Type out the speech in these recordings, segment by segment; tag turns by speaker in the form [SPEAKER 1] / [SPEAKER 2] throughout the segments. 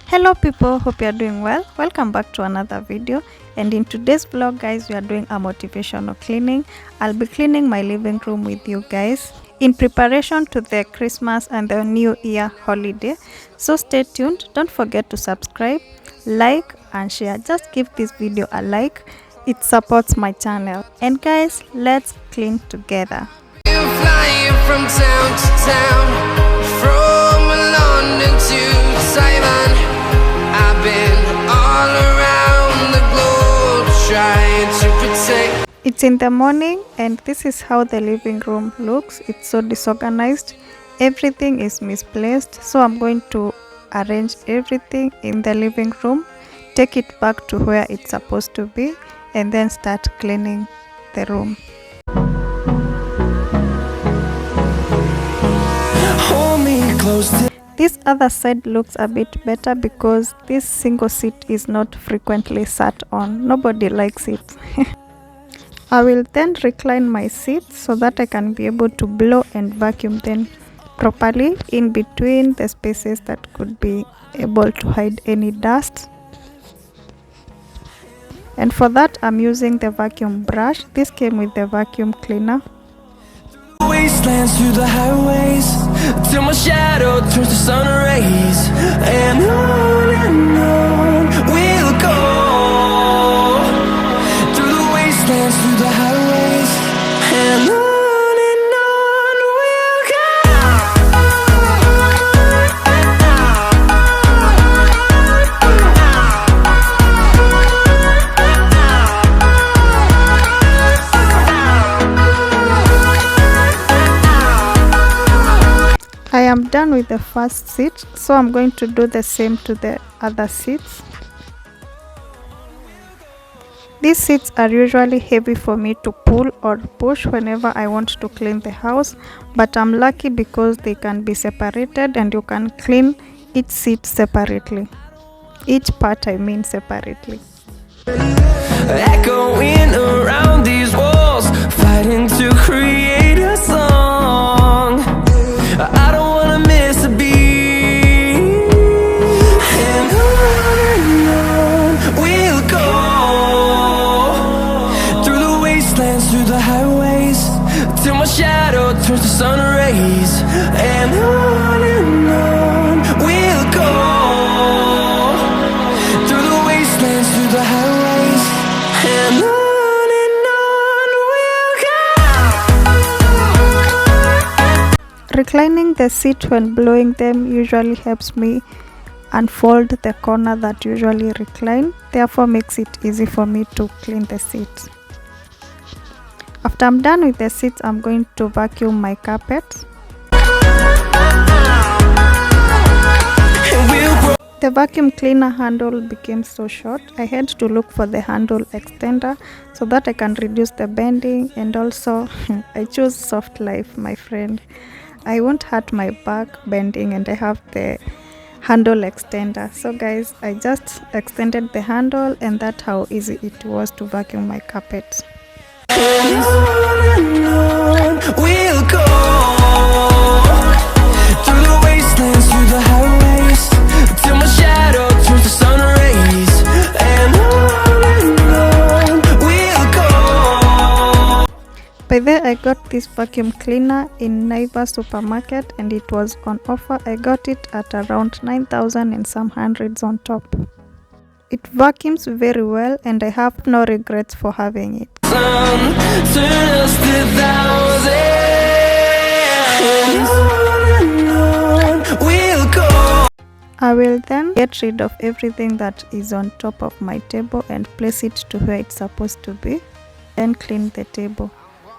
[SPEAKER 1] Hello people, hope you are doing well. Welcome back to another video, and in today's vlog guys, we are doing a motivational cleaning. I'll be cleaning my living room with you guys in preparation to the Christmas and the New Year holiday. So stay tuned. Don't forget to subscribe, like and share. Just give this video a like. It supports my channel. And guys, let's clean together.
[SPEAKER 2] Flying from town to town, from London to Taiwan. I've been all around the globe trying to protect.
[SPEAKER 1] It's in the morning and this is how the living room looks. It's so disorganized. Everything is misplaced. So I'm going to arrange everything in the living room, take it back to where it's supposed to be, and then start cleaning the room. This other side looks a bit better because this single seat is not frequently sat on. Nobody likes it. I will then recline my seats so that I can be able to blow and vacuum them properly in between the spaces that could be able to hide any dust. And for that I'm using the vacuum brush. This came with the vacuum cleaner.
[SPEAKER 3] Wastelands through the highways till my shadow turns to sun rays, and on we'll go through the wastelands through the highways, and on we'll go.
[SPEAKER 1] I am done with the first seat, so I'm going to do the same to the other seats. These seats are usually heavy for me to pull or push whenever I want to clean the house, but I'm lucky because they can be separated and you can clean each seat separately. Each part I mean separately.
[SPEAKER 3] Echoing around these walls, fighting to create a song. I don't wanna miss a beat, and on we'll go through the wastelands, through the highways, till my shadow turns to sun rays, and on we'll go through the wastelands, through the highways, and on.
[SPEAKER 1] Reclining the seat when blowing them usually helps me unfold the corner that usually recline, therefore makes it easy for me to clean the seats. After I'm done with the seats, I'm going to vacuum my carpet. The vacuum cleaner handle became so short, I had to look for the handle extender so that I can reduce the bending, and also I chose soft life, my friend. I won't hurt my back bending and I have the handle extender. So guys, I just extended the handle and that's how easy it was to vacuum my carpet.
[SPEAKER 3] And on we'll go through the wastelands, through the highways, till my shadow turns to sun rays, and on we'll go.
[SPEAKER 1] By the way, I got this vacuum cleaner in Neighbor supermarket and it was on offer. I got it at around 9,000 and some hundreds on top. It vacuums very well and I have no regrets for having it.
[SPEAKER 3] Turn us to thousands, and on we'll go.
[SPEAKER 1] I will then get rid of everything that is on top of my table and place it to where it's supposed to be, then clean the table.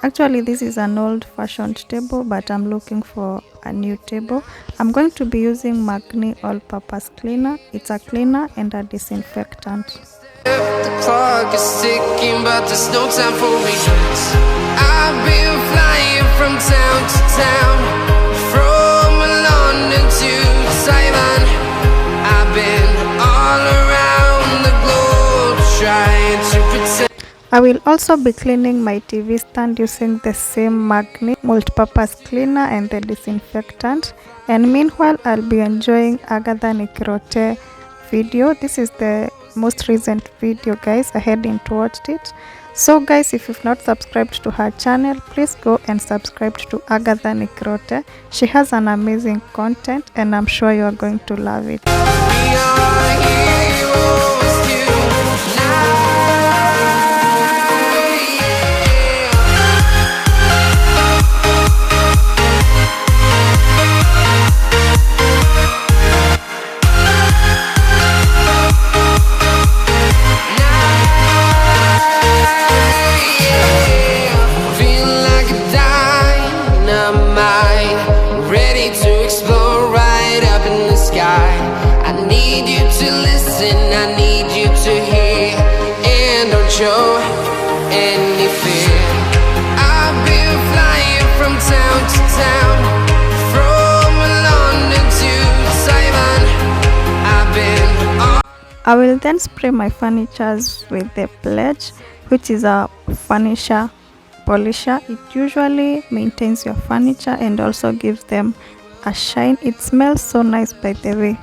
[SPEAKER 1] Actually, this is an old-fashioned table, but I'm looking for a new table. I'm going to be using MacLeod all-purpose cleaner. It's a cleaner and a disinfectant.
[SPEAKER 2] The clock is ticking, but there's no time for regrets. I've been flying from town to town, from London to Taiwan. I've been all around the globe trying to protect.
[SPEAKER 1] I will also be cleaning my TV stand using the same MacLeod multi-purpose cleaner and the disinfectant. And meanwhile, I'll be enjoying Agatha Nikirote video. This is the most recent video, guys. I hadn't watched it. So guys, if you've not subscribed to her channel, please go and subscribe to Agatha Nikrote. She has an amazing content and I'm sure you are going to love it.
[SPEAKER 2] We are heroes tonight. Feel like a dynamite, ready to explore right up in the sky. I need you to listen, I need you to hear, and don't show any fear. I've been flying from town to town, from London to Taiwan. I've been
[SPEAKER 1] I will then spray my furnitures with the pledge, which is a furniture polisher. It usually maintains your furniture and also gives them a shine. It smells so nice, by the way.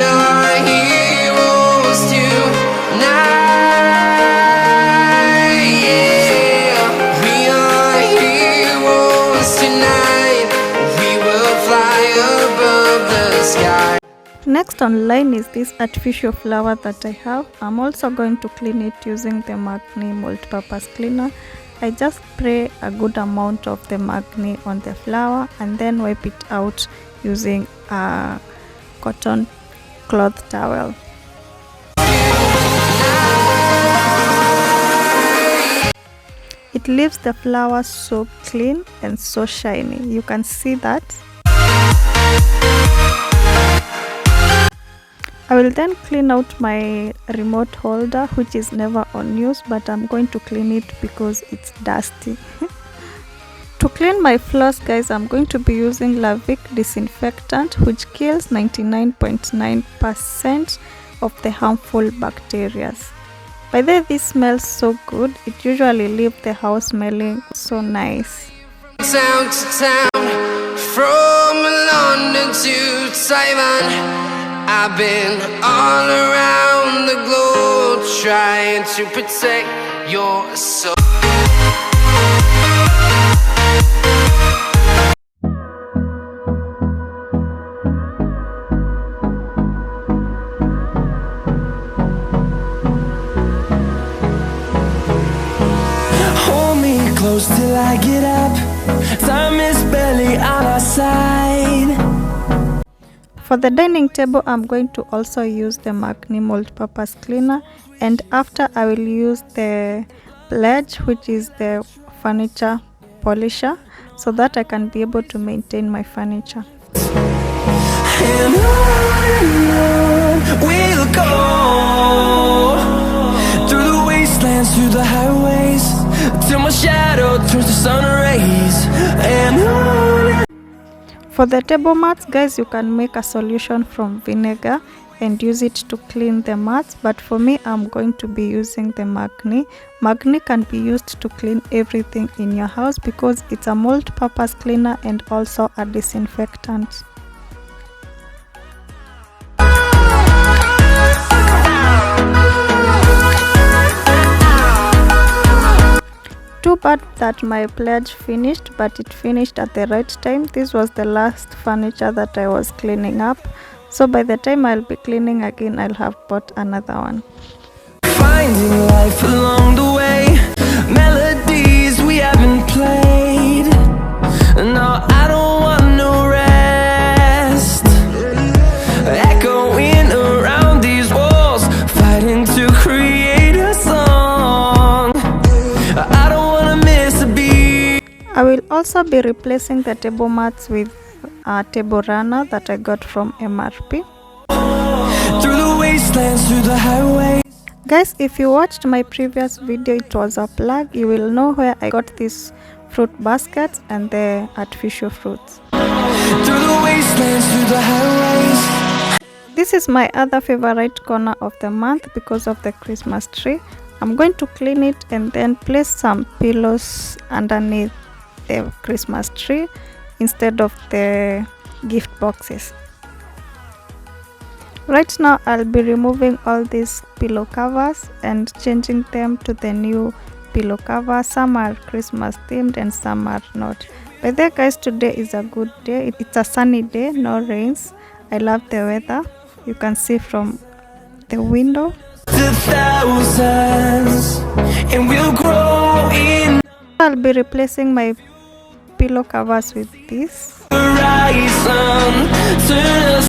[SPEAKER 2] We are heroes tonight. Yeah. We are heroes tonight. We will fly above the sky.
[SPEAKER 1] Next online is this artificial flower that I have. I'm also going to clean it using the MacLeod multi-purpose cleaner. I just spray a good amount of the MacLeod on the flower and then wipe it out using a cotton cloth towel. It leaves the flower so clean and so shiny. You can see that. I will then clean out my remote holder, which is never on use, but I'm going to clean it because it's dusty. To clean my floors, guys, I'm going to be using Lavic disinfectant, which kills 99.9% of the harmful bacteria. By the way, this smells so good. It usually leaves the house smelling so nice.
[SPEAKER 2] Town to town, from London to Taiwan. I've been all around the globe trying to protect your soul.
[SPEAKER 3] Hold me close till I get up. Time is barely on our side.
[SPEAKER 1] For the dining table, I'm going to also use the MacLeod multi-purpose cleaner, and after I will use the pledge, which is the furniture polisher, so that I can be able to maintain my furniture.
[SPEAKER 3] And on we'll go, through the wastelands, through the highways, till my shadow turns to sun rays. And on.
[SPEAKER 1] For the table mats, guys, you can make a solution from vinegar and use it to clean the mats, but for me, I'm going to be using the MacLeod. MacLeod can be used to clean everything in your house because it's a multi-purpose cleaner and also a disinfectant. Too bad that my pledge finished, but it finished at the right time. This was the last furniture that I was cleaning up, so by the time I'll be cleaning again, I'll have bought another one.
[SPEAKER 3] Finding life along the way, melodies we haven't played. No, I don't want no rest. Echoing around these walls, fighting to create a song. I don't wanna miss a beat.
[SPEAKER 1] I will also be replacing the table mats with a table runner that I got from MRP.
[SPEAKER 3] Through the wastelands, through the highway.
[SPEAKER 1] Guys, if you watched my previous video, it was a plug. You will know where I got these fruit baskets and the artificial fruits.
[SPEAKER 3] Through the wastelands, through the highways.
[SPEAKER 1] This is my other favorite corner of the month because of the Christmas tree. I'm going to clean it and then place some pillows underneath the Christmas tree instead of the gift boxes. Right now I'll be removing all these pillow covers and changing them to the new pillow cover. Some are Christmas themed and some are not. By the way guys, today is a good day. It's a sunny day, no rains. I love the weather. You can see from the window.
[SPEAKER 3] To thousands, and we'll grow in
[SPEAKER 1] I'll be replacing my pillow covers with this.
[SPEAKER 3] horizon. Turn us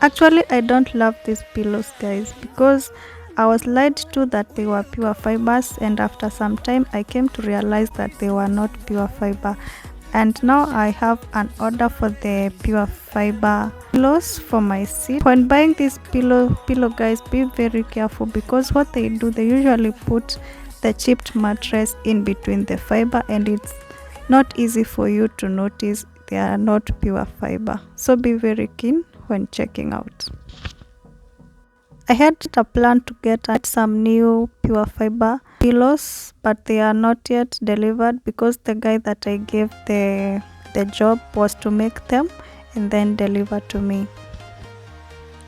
[SPEAKER 1] Actually, I don't love these pillows guys, because I was lied to that they were pure fibers, and after some time I came to realize that they were not pure fiber. And now I have an order for the pure fiber pillows for my seat. When buying this pillow guys, be very careful, because what they do, they usually put the chipped mattress in between the fiber, and it's not easy for you to notice they are not pure fiber. So be very keen when checking out. I had a plan to get some new pure fiber pillows, but they are not yet delivered, because the guy that I gave the job was to make them and then deliver to me.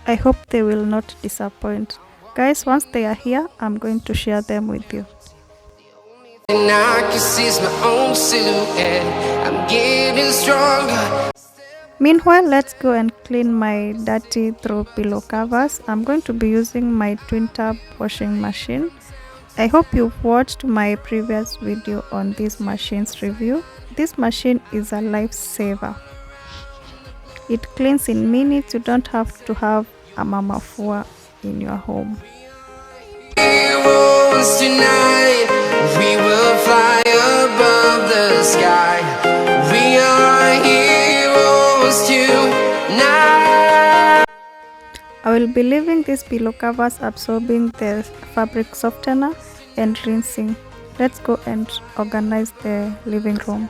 [SPEAKER 1] I hope they will not disappoint. Guys, once they are here, I'm going to share them with you.
[SPEAKER 2] And I can see is my own silhouette. I'm getting stronger.
[SPEAKER 1] Meanwhile, let's go and clean my dirty throw pillow covers. I'm going to be using my twin tub washing machine. I hope you've watched my previous video on this machine's review. This machine is a lifesaver. It cleans in minutes. You don't have to have a mama fua in your home.
[SPEAKER 2] Heroes tonight, we will fly above the sky. We are heroes tonight.
[SPEAKER 1] I will be leaving these pillow covers absorbing the fabric softener and rinsing. Let's go and organize the living room.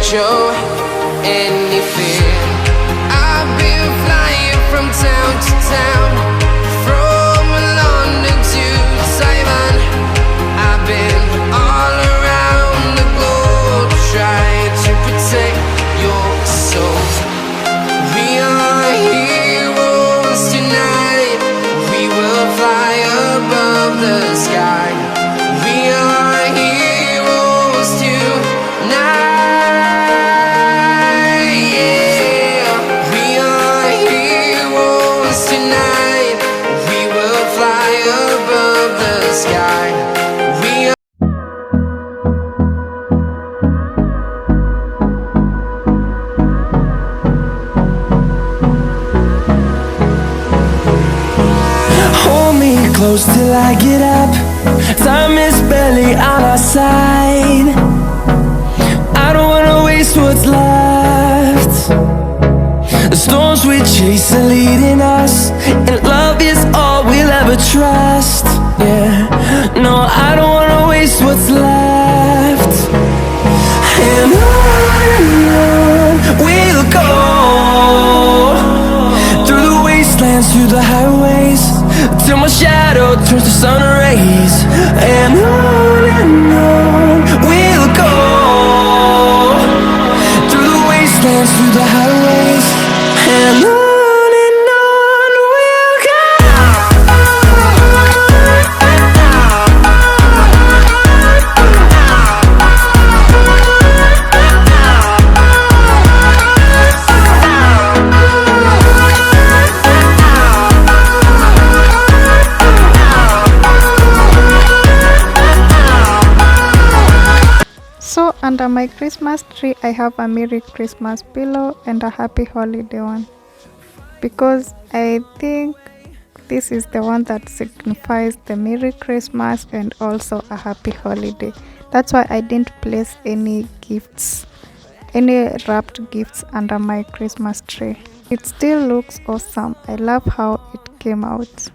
[SPEAKER 2] Show any fear. I've been flying from town to town, from London to Taiwan. I've been all around the globe trying to protect your soul. We are heroes tonight. We will fly above the sky. We are heroes tonight.
[SPEAKER 3] Close till I get up. Time is barely on our side. I don't wanna waste what's left. The storms we chase are leading us, and love is all we'll ever trust. Yeah, no, I don't wanna waste what's left. And on we'll go, through the wastelands, through the highways, till my shadow turns to sun rays. And on we'll go, through the wastelands, through the highways. And on we'll go.
[SPEAKER 1] So under my Christmas tree, I have a Merry Christmas pillow and a Happy Holiday one, because I think this is the one that signifies the Merry Christmas and also a Happy Holiday. That's why I didn't place any gifts any wrapped gifts under my Christmas tree. It still looks awesome. I love how it came out.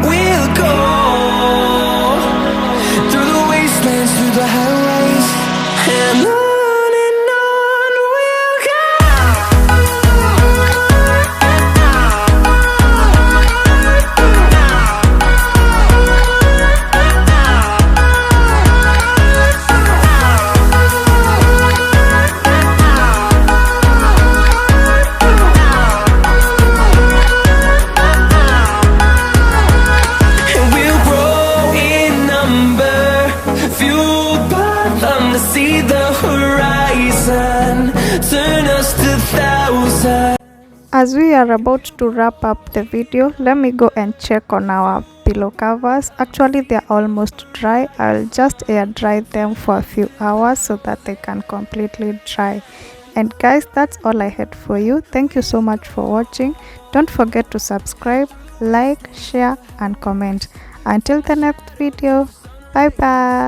[SPEAKER 3] We'll go through the wastelands, through the highways, and on we'll see the horizon, turn us to thousands.
[SPEAKER 1] As we are about to wrap up the video, let me go and check on our pillow covers. Actually, they are almost dry. I'll just air dry them for a few hours so that they can completely dry. And guys, that's all I had for you. Thank you so much for watching. Don't forget to subscribe, like, share and comment. Until the next video, bye bye.